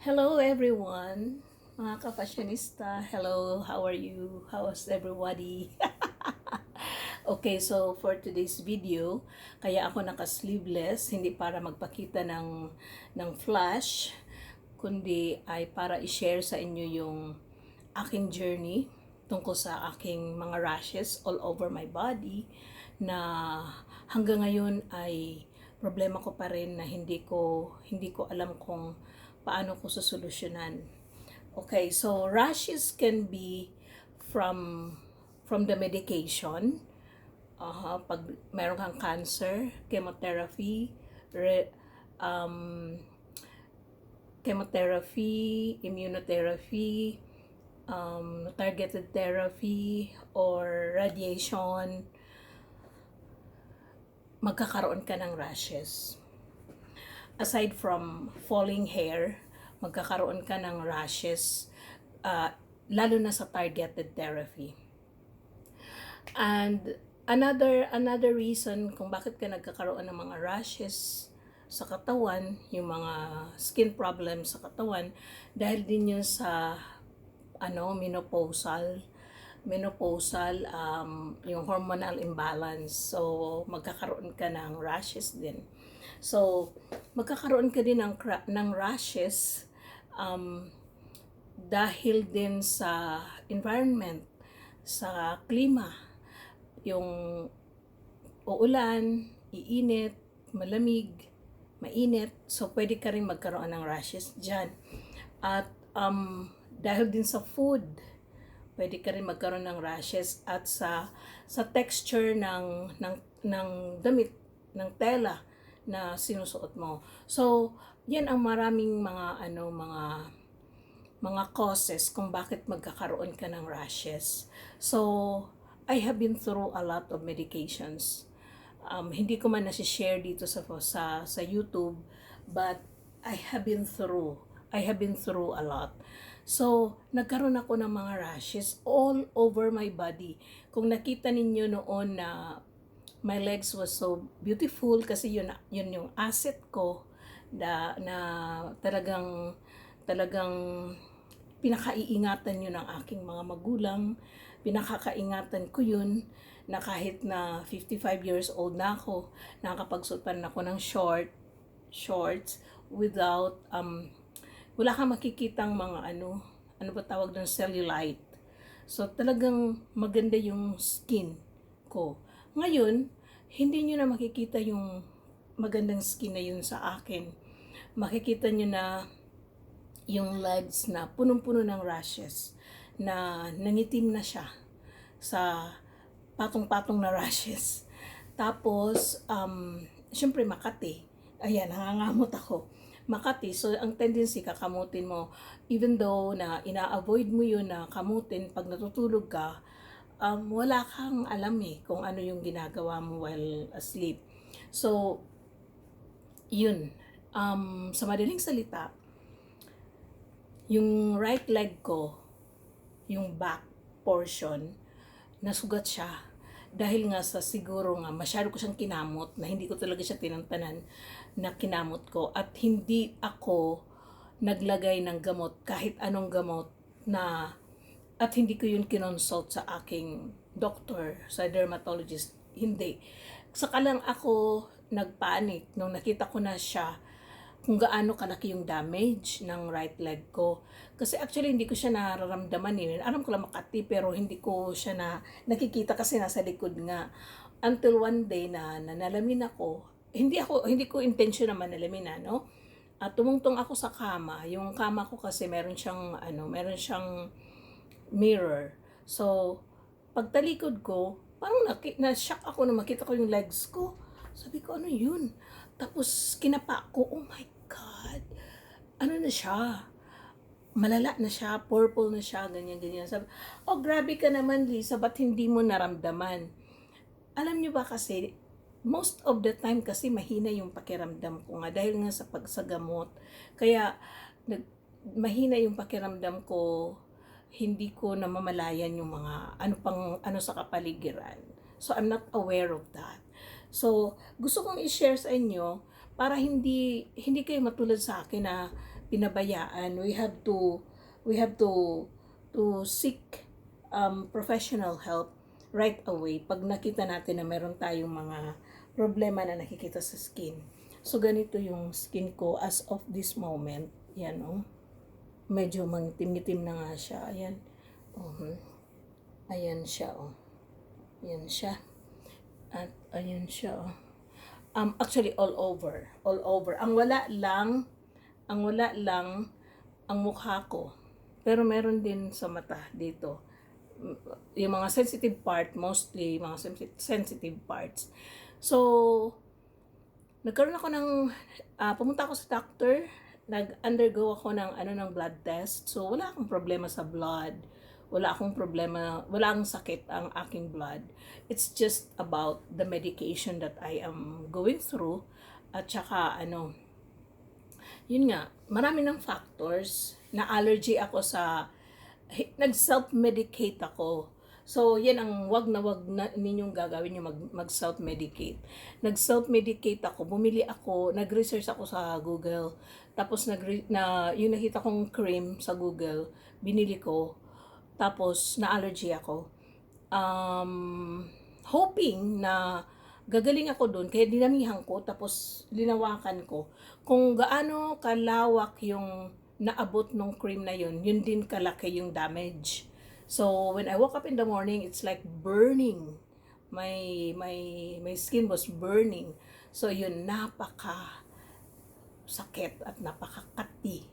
Hello everyone, mga ka-fashionista. Hello, how are you? How's everybody? Okay, so for today's video, kaya ako naka-sleeveless, hindi para magpakita ng flash, kundi ay para i-share sa inyo yung aking journey tungkol sa aking mga rashes all over my body na hanggang ngayon ay problema ko pa rin na hindi ko alam kung paano ko susolusyonan. Okay, so rashes can be from from the medication. Pag meron kang cancer, chemotherapy, re, um, chemotherapy, immunotherapy, targeted therapy, or radiation, magkakaroon ka ng rashes. Aside from falling hair, magkakaroon ka ng rashes, lalo na sa targeted therapy. And another reason kung bakit ka nagkakaroon ng mga rashes sa katawan, yung mga skin problems sa katawan, dahil din yun sa menopausal, yung hormonal imbalance. So magkakaroon ka ng rashes din. So magkakaroon ka din ng rashes dahil din sa environment, sa klima, yung uulan, iinit, malamig, mainit. So pwede ka rin magkaroon ng rashes dyan. At dahil din sa food, pwede ka rin magkaroon ng rashes, at sa texture ng damit, ng tela na sinusuot mo. So, yan ang maraming mga causes kung bakit magkakaroon ka ng rashes. So, I have been through a lot of medications. Hindi ko man nasi-share dito sa YouTube, but I have been through a lot. So, nagkaroon ako ng mga rashes all over my body. Kung nakita ninyo noon na my legs was so beautiful, kasi yun yung asset ko na talagang pinakaiingatan yun ng aking mga magulang. Pinakakaingatan ko yun na kahit na 55 years old na ako, nakakapagsuot pa rin ako ng shorts without wala kang makikitang mga ano ba tawag ng cellulite. So talagang maganda yung skin ko. Ngayon, hindi nyo na makikita yung magandang skin na yun sa akin. Makikita nyo na yung legs na punong-puno ng rashes, na nangitim na siya sa patong-patong na rashes. Tapos, syempre Makati. Ayan, nangangamot ako. Makati, so ang tendency kakamutin mo, even though na ina-avoid mo yun na kamutin pag natutulog ka, wala kang alam kung ano yung ginagawa mo while asleep. So, yun. Sa madaling salita, yung right leg ko, yung back portion, nasugat siya. Dahil nga sa siguro nga, masyado ko siyang kinamot, na hindi ko talaga siya tinantanan na kinamot ko. At hindi ako naglagay ng gamot, kahit anong gamot na, at hindi ko yun kinonsult sa aking doctor, sa dermatologist. Hindi. Saka lang ako nagpanic nung nakita ko na siya, kung gaano kalaki yung damage ng right leg ko. Kasi actually hindi ko siya nararamdaman Alam ko lang Makati, pero hindi ko siya nakikita kasi nasa likod nga. Until one day na nalamin ako, hindi ko intention naman nalamin no? At tumungtong ako sa kama. Yung kama ko kasi meron siyang mirror. So, pagtalikod ko, parang na-shock ako na makita ko yung legs ko. Sabi ko, ano yun? Tapos, kinapa ko, oh my God, ano na siya? Malala na siya, purple na siya, ganyan. Sabi, oh grabe ka naman Lisa, ba't hindi mo naramdaman? Alam niyo ba kasi, most of the time kasi mahina yung pakiramdam ko nga dahil nga sa pagsagamot. Kaya, mahina yung pakiramdam ko, hindi ko namamalayan yung mga ano sa kapaligiran. So, I'm not aware of that. So, gusto kong i-share sa inyo para hindi kayo matulad sa akin na pinabayaan. We have to seek professional help right away pag nakita natin na meron tayong mga problema na nakikita sa skin. So, ganito yung skin ko as of this moment. Yan, oh. Medyo mangitim-ngitim na nga siya. Ayan. Ayan siya, oh. Ayan siya. At ayan siya, oh. Actually, all over. All over. Ang wala lang, ang mukha ko. Pero meron din sa mata dito. Yung mga sensitive part, mostly mga sensitive parts. So, nagkaroon ako ng, pumunta ako sa doctor, nag-undergo ako ng blood test. So, wala akong problema sa blood. Wala akong sakit ang aking blood. It's just about the medication that I am going through. At saka, yun nga, marami ng factors na allergy ako nag-self-medicate ako. So, yan ang wag na ninyong gagawin yung mag-self-medicate. Nag-self-medicate ako, bumili ako, nag-research ako sa Google, tapos yung nakita kong cream sa Google, binili ko, tapos na-allergy ako. Hoping na gagaling ako doon, kaya dinamihan ko, tapos linawakan ko. Kung gaano kalawak yung naabot ng cream na yun din kalaki yung damage. So, when I woke up in the morning, it's like burning. My skin was burning. So, yun, napaka sakit at napakakati.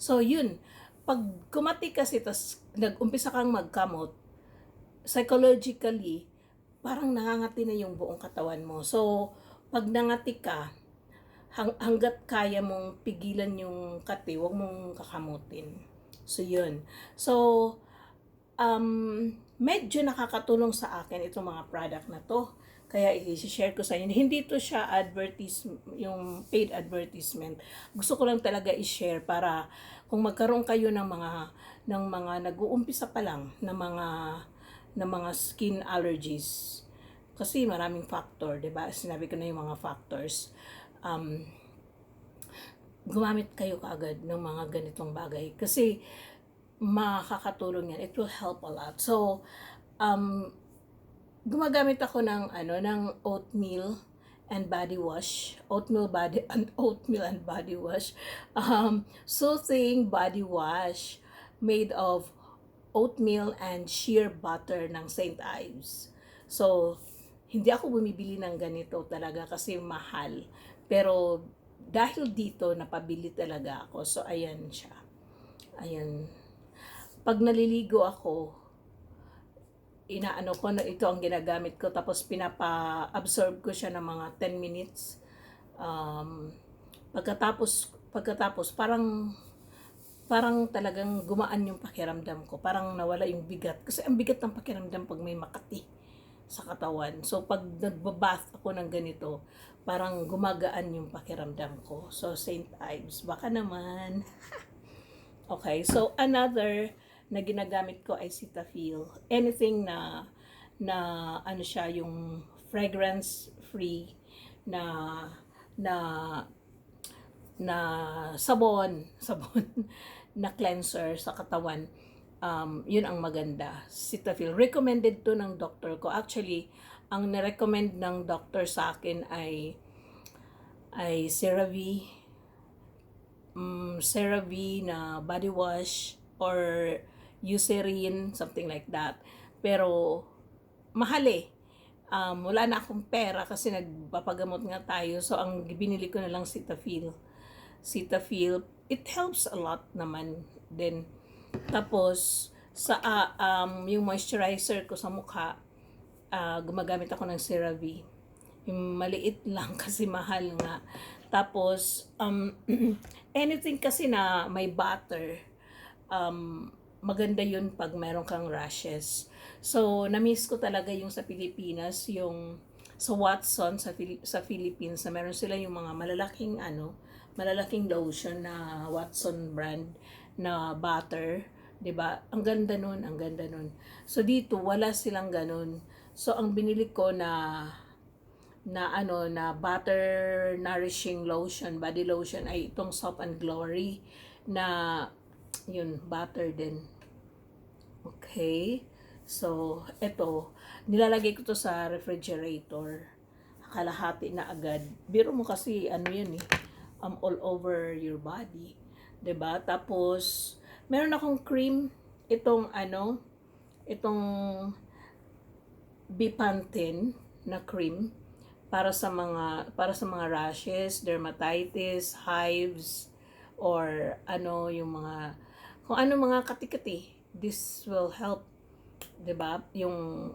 So, yun, pag kumati kasi, tas nag-umpisa kang magkamot, psychologically, parang nangangati na yung buong katawan mo. So, pag nangati ka, hanggat kaya mong pigilan yung kati, huwag mong kakamutin. So, yun. So, medyo nakakatulong sa akin itong mga product na to. Kaya i-share ko sa inyo. Hindi to siya yung paid advertisement. Gusto ko lang talaga i-share para kung magkaroon kayo ng mga nag-uumpisa pa lang ng mga skin allergies. Kasi maraming factor, 'di ba? Sinabi ko na yung mga factors. Gumamit kayo kaagad ng mga ganitong bagay kasi makakatulong yan. It will help a lot. So, gumagamit ako ng oatmeal and body wash. Oatmeal and body wash. Soothing body wash made of oatmeal and shea butter ng St. Ives. So, hindi ako bumibili ng ganito talaga kasi mahal. Pero, dahil dito, napabili talaga ako. So, ayan siya. Ayan. Pag naliligo ako, ito ang ginagamit ko, tapos pinapa-absorb ko siya ng mga 10 minutes. Pagkatapos parang talagang gumaan yung pakiramdam ko. Parang nawala yung bigat. Kasi ang bigat ng pakiramdam pag may makati sa katawan. So, pag nagbabath ako ng ganito, parang gumagaan yung pakiramdam ko. So, St. Ives, baka naman. Okay, so another na ginagamit ko ay Cetaphil. Anything na siya, yung fragrance free na sabon na cleanser sa katawan. Yun ang maganda. Cetaphil. Recommended to ng doctor ko. Actually, ang nirecommend ng doctor sa akin ay CeraVe. CeraVe na body wash or Eucerin, something like that. Pero, mahal eh. Wala na akong pera kasi nagpapagamot nga tayo. So, ang binili ko na lang Cetaphil. It helps a lot naman din. Tapos, yung moisturizer ko sa mukha, gumagamit ako ng CeraVe. Yung maliit lang kasi mahal nga. Tapos, anything kasi na may butter, maganda yun pag meron kang rashes. So, na-miss ko talaga yung sa Pilipinas, yung sa Watson sa Philippines, na meron sila yung mga malalaking lotion na Watson brand na butter, 'di ba? Ang ganda nun. So dito wala silang ganun. So ang binili ko na na butter nourishing lotion, body lotion ay itong Soap and Glory na yun, butter din. Okay. So, ito, nilalagay ko to sa refrigerator. Kalahati na agad. Biro mo kasi, ano yan eh, all over your body. 'Di ba? Tapos, meron akong cream, itong itong Bepanthen na cream para sa mga rashes, dermatitis, hives, or yung mga kung ano mga kati-kati. This will help, 'di ba? Yung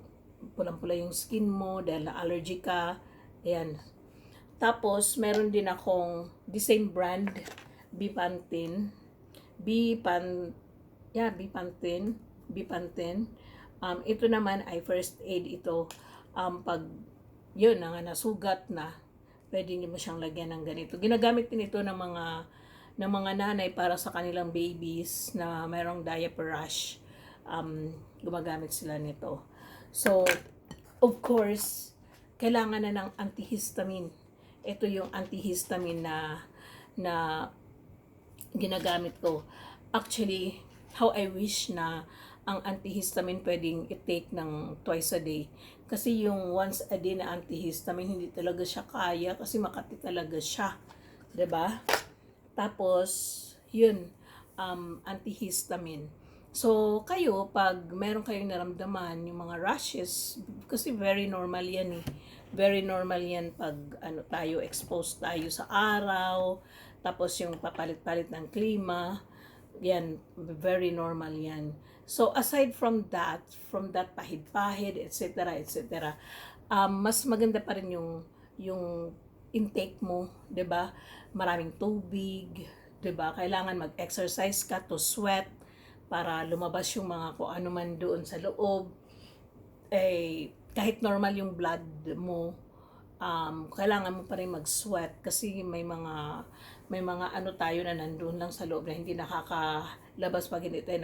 pulang-pula yung skin mo dahil na allergy ka. Ayan. Tapos meron din akong the same brand, Bepanthen. Bepanthen. Bepanthen. Ito naman ay first aid ito. Pag yun na nga nasugat na, pwede niyo mo siyang lagyan ng ganito. Ginagamit din ito ng mga nanay para sa kanilang babies na mayroong diaper rash. Gumagamit sila nito. So, of course, kailangan na ng antihistamine. Ito yung antihistamine na ginagamit ko. Actually, how I wish na ang antihistamine pwedeng i-take ng twice a day. Kasi yung once a day na antihistamine, hindi talaga siya kaya kasi makati talaga siya. 'Di ba? Tapos, yun, antihistamine. So, kayo, pag meron kayong naramdaman, yung mga rashes, kasi very normal yan eh. Very normal yan pag tayo, exposed tayo sa araw, tapos yung papalit-palit ng klima, yan, very normal yan. So, aside from that pahid-pahid, etc., etc., mas maganda pa rin yung intake mo, 'di ba? Maraming tubig, 'di ba? Kailangan mag-exercise ka to sweat para lumabas yung mga kung ano man doon sa loob. Eh, kahit normal yung blood mo, kailangan mo pa rin mag-sweat kasi may mga tayo na nandoon lang sa loob na hindi nakakalabas pag hindi tayo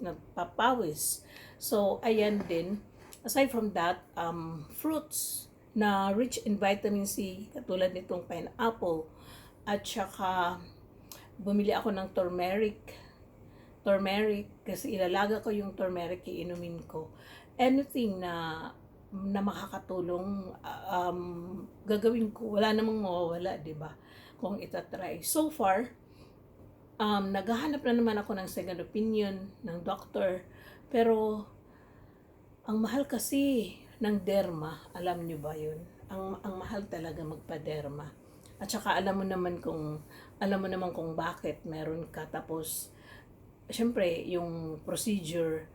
nagpapawis. So, ayan din. Aside from that, fruits na rich in vitamin C, katulad nitong pineapple, at saka bumili ako ng turmeric kasi ilalaga ko yung turmeric, iinumin ko. Anything na makakatulong, gagawin ko. Wala namang mawawala, 'di ba? Kung itatry. So far, naghahanap na naman ako ng second opinion ng doctor. Pero ang mahal kasi ng derma, alam niyo ba 'yun? Ang mahal talaga magpa-derma. At saka alam mo naman kung bakit meron ka, tapos syempre yung procedure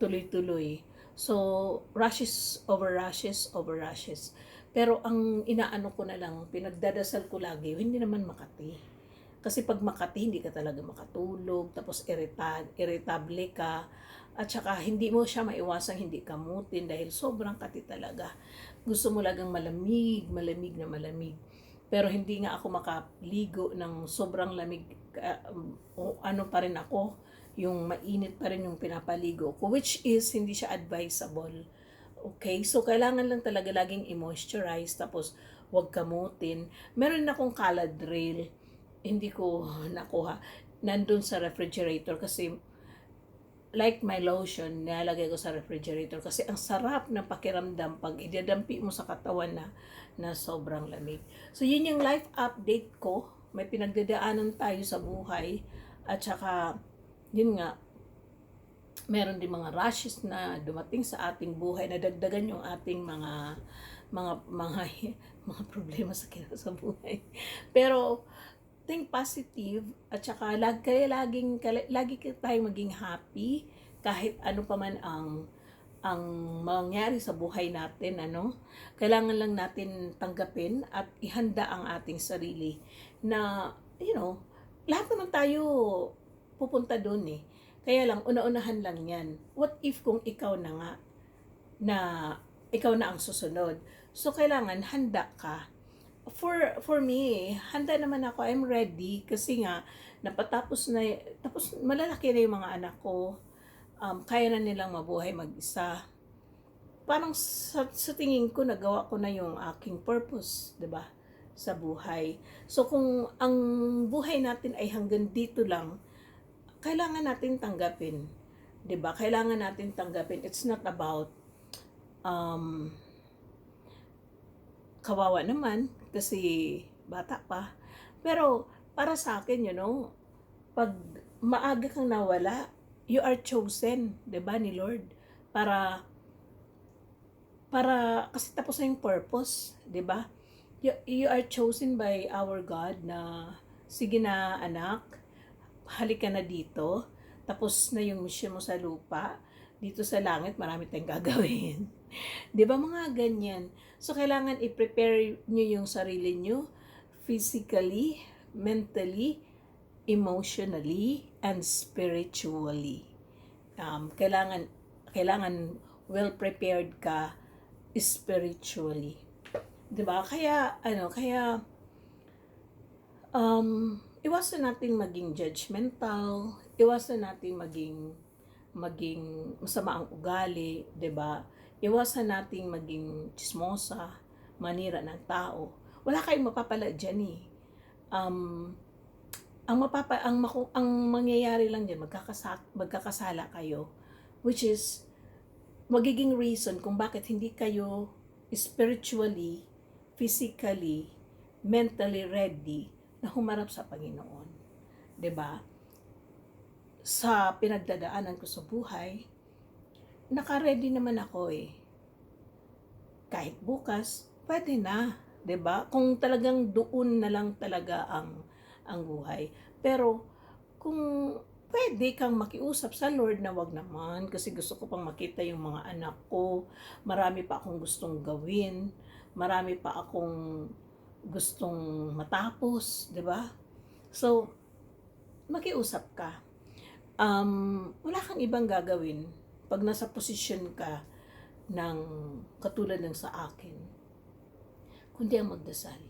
tuloy-tuloy. So, rashes over rashes over rashes. Pero ang inaano ko na lang, pinagdadasal ko lagi, hindi naman makati. Kasi pag makati, hindi ka talaga makatulog, tapos irritable ka, at saka hindi mo siya maiwasang hindi kamutin dahil sobrang kati talaga. Gusto mo lagang malamig na malamig. Pero hindi nga ako makaligo ng sobrang lamig, ano pa rin ako, yung mainit pa rin yung pinapaligo ko, which is hindi siya advisable. Okay, so kailangan lang talaga laging i-moisturize, tapos huwag kamutin. Meron akong Caladryl, hindi ko nakuha, nandun sa refrigerator kasi like my lotion, nilalagay ko sa refrigerator kasi ang sarap ng pakiramdam pag idadampi mo sa katawan na sobrang lamig. So yun yung life update ko. May pinagdadaanan tayo sa buhay, at saka yun nga, meron din mga rashes na dumating sa ating buhay na dagdagan yung ating mga mga problema sa buhay. Pero think positive, at saka lagi tayong maging happy kahit ano pa man ang mangyari sa buhay natin, kailangan lang natin tanggapin at ihanda ang ating sarili na lahat naman tayo pupunta doon eh. Kaya lang, una-unahan lang yan. What if kung ikaw na nga, na ikaw na ang susunod? So, kailangan handa ka. For me, handa naman ako. I'm ready. Kasi nga, tapos malalaki na yung mga anak ko. Kaya na nilang mabuhay mag-isa. parang sa tingin ko nagawa ko na yung aking purpose, 'di ba? Sa buhay. So kung ang buhay natin ay hanggang dito lang, kailangan natin tanggapin, 'di ba? Kailangan natin tanggapin. It's not about um kawawa naman kasi bata pa. Pero para sa akin, pag maaga kang nawala, you are chosen, 'di ba, ni Lord para kasi tapos na yung purpose, 'di ba? You are chosen by our God na sige na anak, halika na dito. Tapos na yung mission mo sa lupa. Dito sa langit, marami tayong gagawin. 'Di ba mga ganyan? So kailangan i-prepare niyo yung sarili niyo physically, mentally, emotionally, and spiritually. Kailangan well prepared ka spiritually. 'Di ba? Iwasan natin maging judgmental, iwasan natin maging masama ang ugali, 'di ba? Iwasan nating maging chismosa, manira ng tao. Wala kayong mapapala diyan eh. Um, ang mangyayari lang diyan, magkakasala kayo, which is magiging reason kung bakit hindi kayo spiritually, physically, mentally ready na humarap sa Panginoon. 'Di ba? Sa pinagdadaanan ko sa buhay, naka-ready naman ako eh. Kahit bukas, pwede na, 'di ba? Kung talagang doon na lang talaga ang buhay. Pero kung pwede kang makiusap sa Lord na wag naman kasi gusto ko pang makita yung mga anak ko. Marami pa akong gustong gawin. Marami pa akong gustong matapos, 'di ba? So, makiusap ka. Wala kang ibang gagawin pag nasa posisyon ka ng katulad ng sa akin, kundi ang magdasal.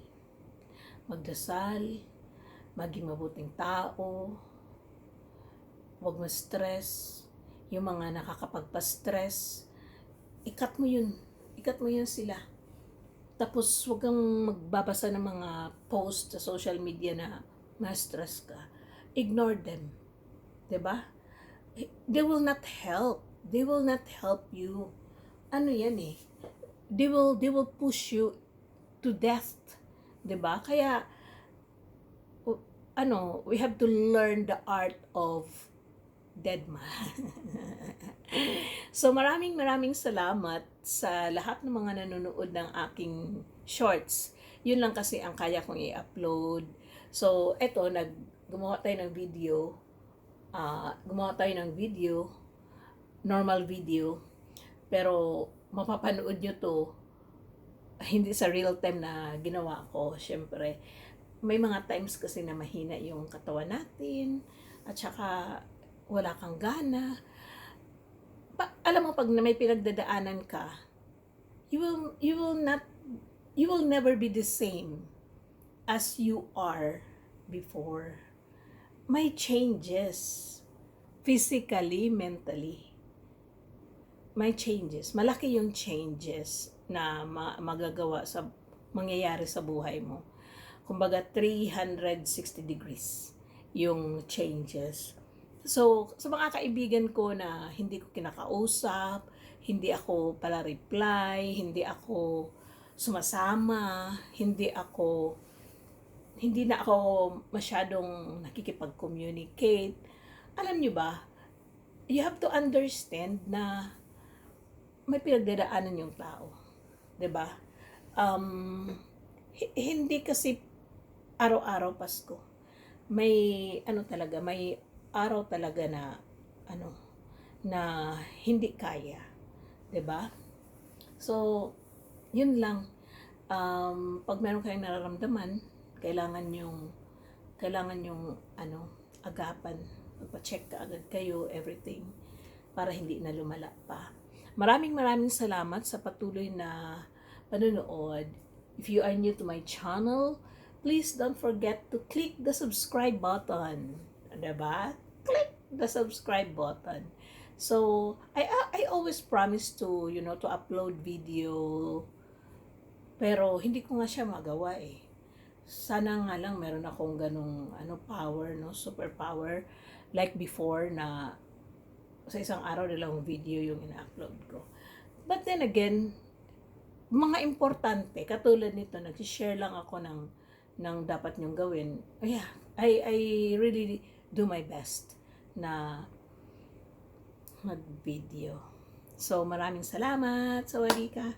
Magdasal, maging mabuting tao, huwag ma-stress, yung mga nakakapagpa-stress, ikat mo yun sila. Tapos huwag kang magbabasa ng mga post sa social media na ma-stress ka. Ignore them. 'Di ba? They will not help. They will not help you. Ano yan eh? They will push you to death. 'Di ba? Kaya we have to learn the art of dead man. So maraming salamat sa lahat ng mga nanonood ng aking shorts. Yun lang kasi ang kaya kong i-upload. So eto, gumawa tayo ng video, normal video, pero mapapanood nyo to hindi sa real time na ginawa ko. Syempre, may mga times kasi na mahina yung katawan natin, at saka wala kang gana. Alam mo, pag may pinagdadaanan ka, you will never be the same as you are before. May changes physically, mentally. May changes. Malaki yung changes na magagawa sa mangyayari sa buhay mo. Kumbaga 360 degrees yung changes. So, sa mga kaibigan ko na hindi ko kinakausap, hindi ako pala reply, hindi ako sumasama, hindi na ako masyadong nakikipag-communicate. Alam nyo ba, you have to understand na may pinagdadaanan yung tao. 'Di ba? Hindi kasi araw-araw Pasko. May araw talaga na hindi kaya, 'di ba? So, yun lang. Pag meron kayong nararamdaman, kailangan yung agapan. Magpa-check ka agad kayo, everything, para hindi na lumala pa. Maraming salamat sa patuloy na panonood. If you are new to my channel, please don't forget to click the subscribe button. Diba? Click the subscribe button. So, I always promise to, to upload video, pero hindi ko nga siya magawa eh. Sana nga lang meron akong ganung power, no, superpower like before na sa isang araw dalawang video yung ina-upload ko. But then again, mga importante katulad nito, nag-share lang ako ng dapat nyong gawin. Oh yeah, I really do my best na mag-video. So maraming salamat sa wali ka.